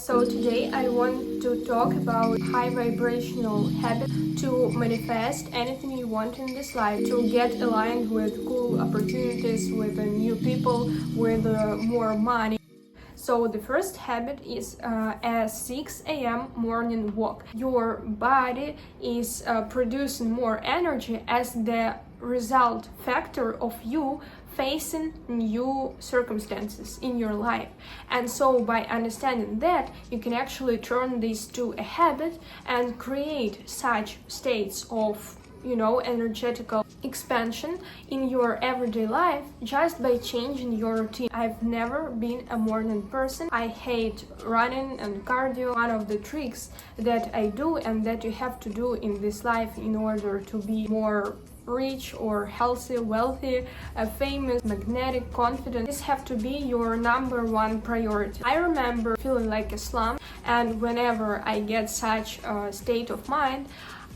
So today I want to talk about high vibrational habits to manifest anything you want in this life, to get aligned with cool opportunities, with new people, with more money. So the first habit is a 6 a.m. morning walk. Your body is producing more energy as the result factor of you facing new circumstances in your life. And so by understanding that, you can actually turn this to a habit and create such states of energetical expansion in your everyday life just by changing your routine. I've never been a morning person. I hate running and cardio. One of the tricks that I do and that you have to do in this life in order to be more rich or healthy, wealthy, famous, magnetic, confident, this have to be your number one priority. I remember feeling like a slump, and whenever I get such a state of mind,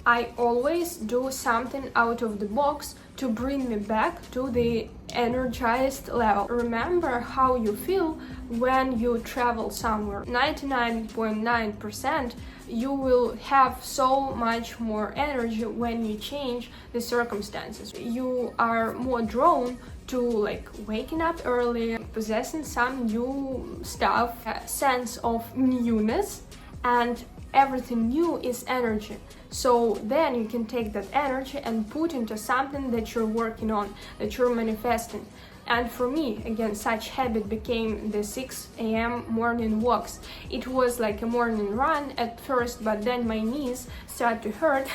I always do something out of the box to bring me back to the energized level. Remember how you feel when you travel somewhere. 99.9% you will have so much more energy when you change the circumstances. You are more drawn to waking up early, possessing some new stuff, a sense of newness, and everything new is energy. So then you can take that energy and put into something that you're working on, that you're manifesting. And for me, again, such habit became the 6 a.m. morning walks. It was like a morning run at first, but then my knees started to hurt,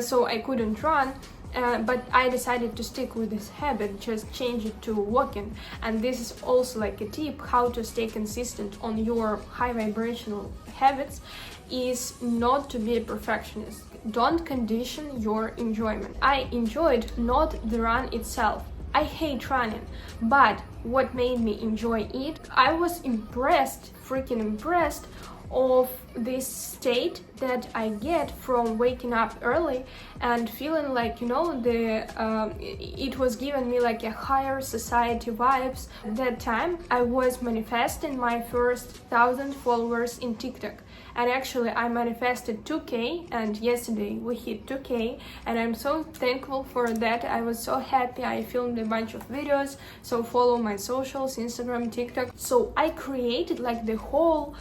so I couldn't run. But I decided to stick with this habit, just change it to walking. And this is also like a tip how to stay consistent on your high vibrational habits, is not to be a perfectionist. Don't condition your enjoyment. I enjoyed not the run itself. I hate running, but what made me enjoy it, I was freaking impressed of this state that I get from waking up early and feeling like, it was giving me like a higher society vibes. At that time, I was manifesting my first 1,000 followers in TikTok. And actually, I manifested 2K, and yesterday we hit 2K, and I'm so thankful for that. I was so happy. I filmed a bunch of videos, so follow my socials, Instagram, TikTok. So I created like the whole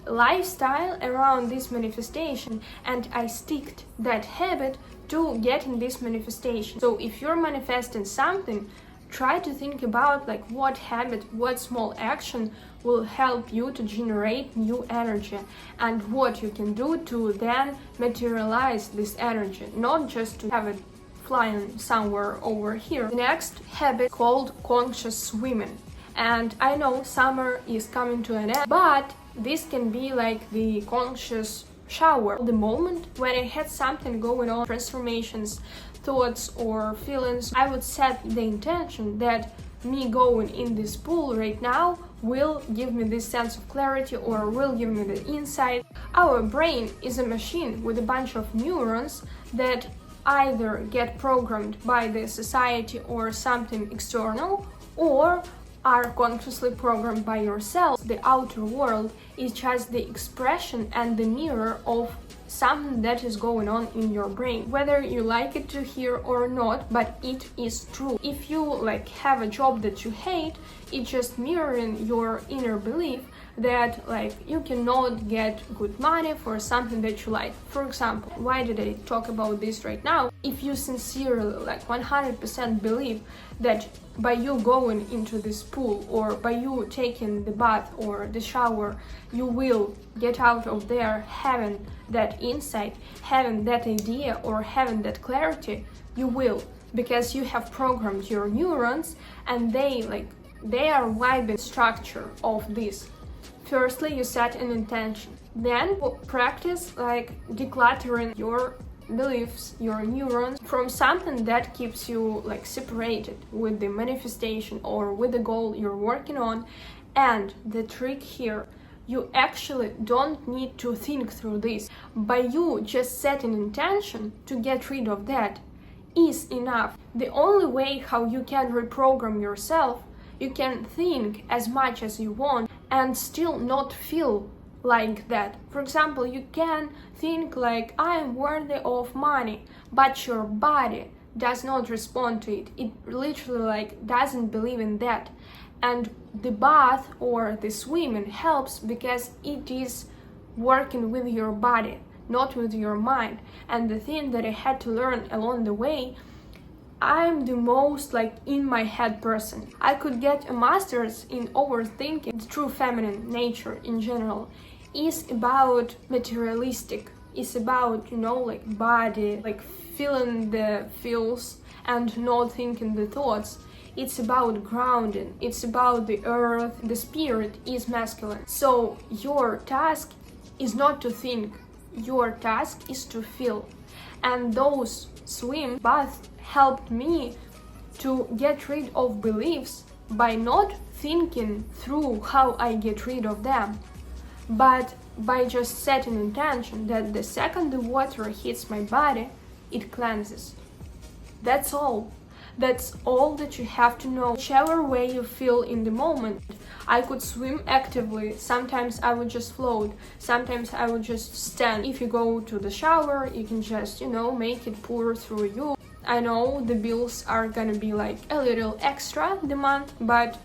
lifestyle around this manifestation, and I sticked that habit to getting this manifestation. So if you're manifesting something, try to think about like what habit, what small action will help you to generate new energy, and what you can do to then materialize this energy, not just to have it flying somewhere over here. The next habit called conscious swimming. And I know summer is coming to an end, but this can be like the conscious shower. The moment when I had something going on, transformations, thoughts or feelings, I would set the intention that me going in this pool right now will give me this sense of clarity or will give me the insight. Our brain is a machine with a bunch of neurons that either get programmed by the society or something external, or are consciously programmed by yourself. The outer world is just the expression and the mirror of something that is going on in your brain, whether you like it to hear or not, but it is true. If you have a job that you hate, it's just mirroring your inner belief that you cannot get good money for something that you like. For example, why did I talk about this right now? If you sincerely 100% believe that by you going into this pool or by you taking the bath or the shower, you will get out of there having that insight, having that idea or having that clarity, you will, because you have programmed your neurons and they are vibing structure of this. Firstly, you set an intention. Then practice decluttering your beliefs, your neurons, from something that keeps you separated with the manifestation or with the goal you're working on. And the trick here, you actually don't need to think through this. By you just setting intention to get rid of that is enough. The only way how you can reprogram yourself, you can think as much as you want and still not feel like that. For example, you can think like, I am worthy of money, but your body does not respond to it. It literally like doesn't believe in that. And the bath or the swimming helps because it is working with your body, not with your mind. And the thing that I had to learn along the way, I'm the most like in my head person. I could get a master's in overthinking. The true feminine nature in general is about materialistic. It's about, like body, like feeling the feels and not thinking the thoughts. It's about grounding. It's about the earth. The spirit is masculine. So your task is not to think. Your task is to feel. And those swim baths helped me to get rid of beliefs by not thinking through how I get rid of them, but by just setting intention that the second the water hits my body, it cleanses. That's all. That's all that you have to know. Whichever way you feel in the moment. I could swim actively, sometimes I would just float, sometimes I would just stand. If you go to the shower, you can just, make it pour through you. I know the bills are gonna be like a little extra the month, but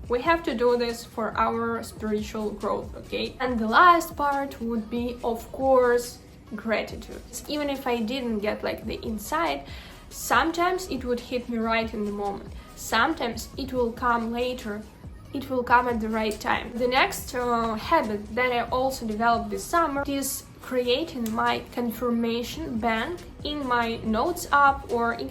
we have to do this for our spiritual growth, okay? And the last part would be, of course, gratitude. Even if I didn't get like the insight, sometimes it would hit me right in the moment. Sometimes it will come later. It will come at the right time. The next habit that I also developed this summer is creating my confirmation bank in my notes app, or it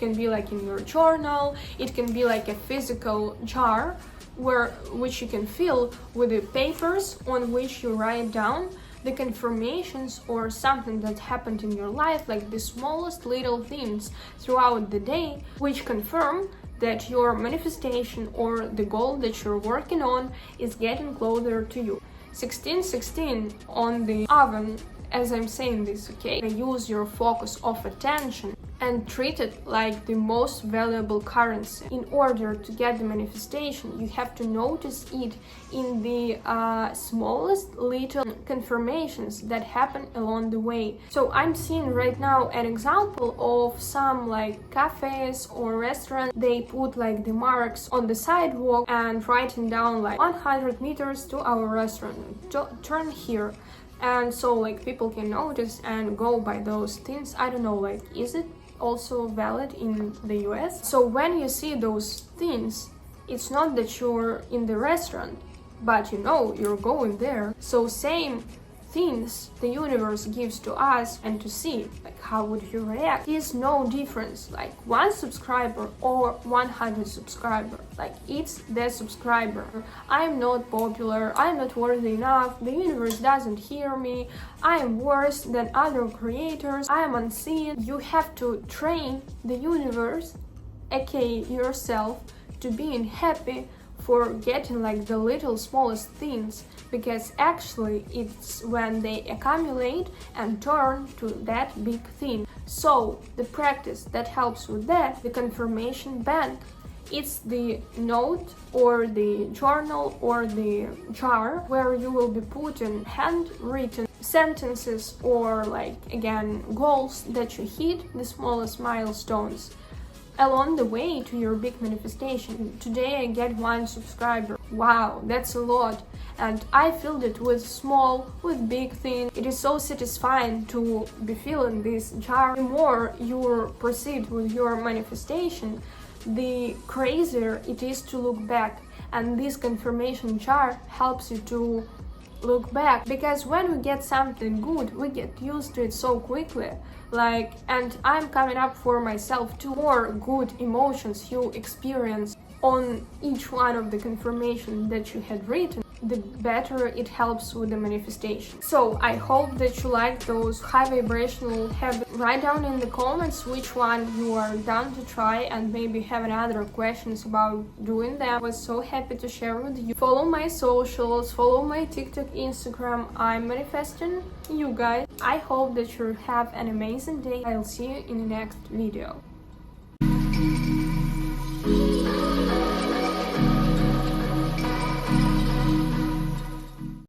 can be like in your journal. It can be like a physical jar which you can fill with the papers on which you write down the confirmations or something that happened in your life, like the smallest little things throughout the day, which confirm that your manifestation or the goal that you're working on is getting closer to you. 1616 on the oven, as I'm saying this, okay? Use your focus of attention and treat it like the most valuable currency. In order to get the manifestation, you have to notice it in the smallest little confirmations that happen along the way. So I'm seeing right now an example of some like cafes or restaurants. They put like the marks on the sidewalk and writing down like 100 meters to our restaurant, turn here. And so like people can notice and go by those things. I don't know, like, is it also valid in the US? So when you see those things, it's not that you're in the restaurant, but you're going there. So same things the universe gives to us, and to see like how would you react is no difference, like 1 subscriber or 100 subscriber. Like, it's the subscriber. I'm not popular, I'm not worthy enough, the universe doesn't hear me, I am worse than other creators, I am unseen. You have to train the universe, aka yourself, to being happy for getting like the little smallest things, because actually it's when they accumulate and turn to that big thing. So the practice that helps with that, the confirmation bank, it's the note or the journal or the jar where you will be putting handwritten sentences or like again goals that you hit, the smallest milestones along the way to your big manifestation. Today I get 1 subscriber. Wow, that's a lot. And I filled it with small, with big things. It is so satisfying to be filling this jar. The more you proceed with your manifestation, the crazier it is to look back. And this confirmation jar helps you to look back, because when we get something good, we get used to it so quickly. Like, and I'm coming up for myself too. More good emotions you experience on each one of the confirmation that you had written, the better it helps with the manifestation. So I hope that you like those high vibrational habits. Write down in the comments which one you are down to try, and maybe have other questions about doing them. I was so happy to share with you. Follow my socials, follow my TikTok, Instagram. I'm manifesting you guys. I hope that you have an amazing day. I'll see you in the next video.